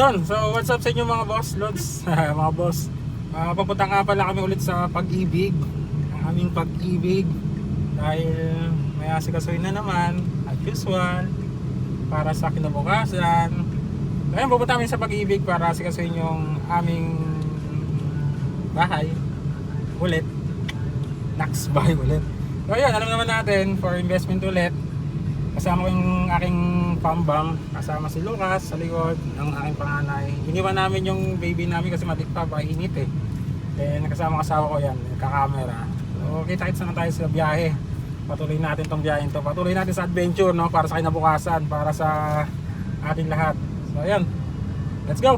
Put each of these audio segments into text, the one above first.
Yun, so what's up sa inyo mga boss, lods, mga boss. Papunta nga pala kami ulit sa Pag-ibig, ang aming Pag-ibig. Dahil may asikasuhin na naman, as usual, para sa kinabukasan. Ngayon pupunta kami sa Pag-ibig para asikasuhin yung aming bahay ulit. Next bahay ulit. So yun, alam naman natin, for investment ulit. Kasama ko yung aking pambang, kasama si Lucas sa likod, ang aking panganay. Iniwan namin yung baby namin kasi matik pa, init eh. Then kasama ko yan, kakamera. So kita-kits na tayo sa biyahe. Patuloy natin tong biyahe to. Patuloy natin sa adventure, no, para sa kinabukasan, para sa ating lahat. So ayan, let's go!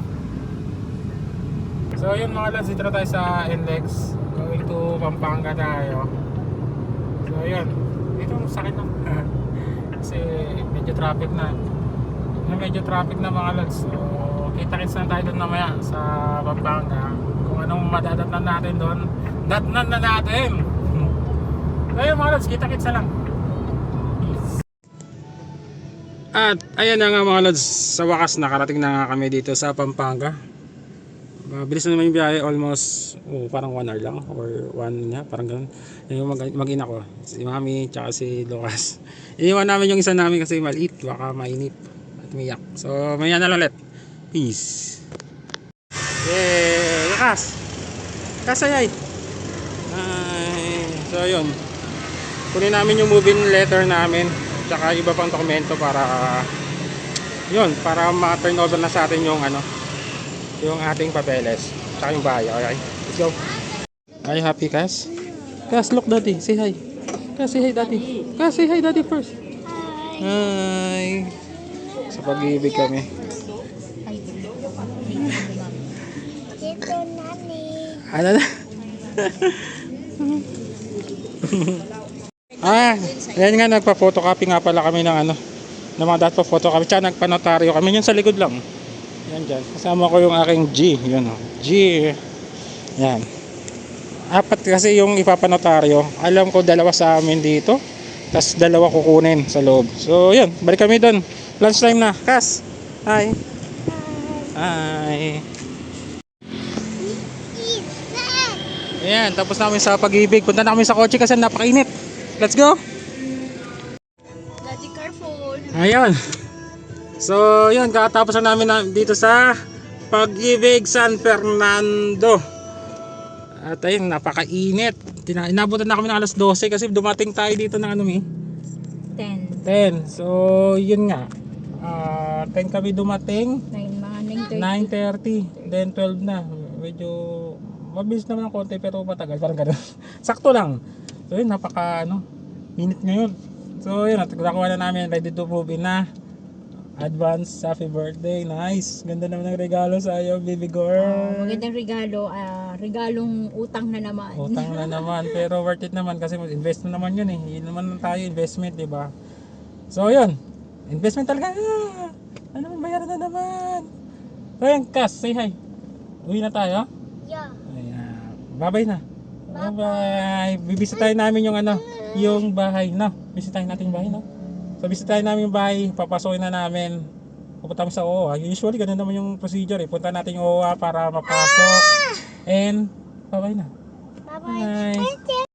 So yun mga lads, dito na tayo sa NLEX. Going to Pampanga tayo. So yun, dito sakit na. Kasi medyo traffic na. Medyo traffic na mga lads. So kita-kits na tayo doon mamaya sa Pampanga. Kung anong madadatnan natin doon, datnan na natin. Ayun mga lads, kita-kits na lang. At ayan na nga mga lads, sa wakas nakarating na nga kami dito sa Pampanga. Bilis na naman yung biyahe, almost parang 1 hour lang or 1 niya, parang ganun. Yung mag-ina ko, si Mami tsaka si Lucas. Iniwan namin yung isa namin kasi maliit, baka mainit at umiyak. So maya na lang ulit. Peace. Yay! Lucas! Kasayay! So yun, kunin namin yung moving letter namin tsaka iba pang dokumento para yun, para ma-turn over na sa atin yung yung ating papeles tsaka yung bahay. Okay, let's go. Are you happy, Cass? Cass, look daddy, say hi. Cass, say hi daddy. Cass, say hi daddy first. Hi. Sa Pag-ibig kami. Dito nani. Ano na? Ayan nga, nagpa-photocopy nga pala kami ng ng mga dapat pa-photocopy tsaka nagpa-notaryo kami. Yun sa likod lang. Yan dyan. Kasama ko yung aking G. Yun o. G. Yan. 4 kasi yung ipapanotaryo. Alam ko 2 sa amin dito. Tapos 2 kukunin sa loob. So yun. Balik kami doon. Lunch time na. Cass. Hi. Hi. Ayan. Tapos namin sa Pag-ibig. Punta na kami sa kotse kasi napakainit. Let's go. Daddy, careful. Ayun. So yun, katapos na namin dito sa Pag-ibig San Fernando. At ayun, napakainit. Inabutan na kami ng alas 12 kasi dumating tayo dito ng 10. So yun nga, 10 kami dumating, 9:30, then 12 na. Medyo mabilis naman ang konti pero matagal, parang gano'n. Sakto lang. So yun, init ngayon. So yun, nakuha na namin, ready to move in na. Advance happy birthday, nice. Ganda naman ng regalo sa iyo, baby girl. Magandang regalo, regalong utang na naman. Utang na naman, pero worth it naman kasi invest na naman 'yun eh. Yun naman tayo, investment, 'di ba? So 'yun. Investment talaga. Ano naman, bayaran na naman. So yun, Cass, say hi. Uwi na tayo? Yeah. Ayan. Bye-bye na. Bye-bye. Bibisitahin namin yung yung bahay, no? Bisitahin natin yung bahay, no? So bisitahin namin yung bahay, papasokin na namin. Pupunta kami sa OWA. Usually ganun naman yung procedure eh. Punta natin yung OWA para mapasok. And bye-bye na. Bye-bye. Bye.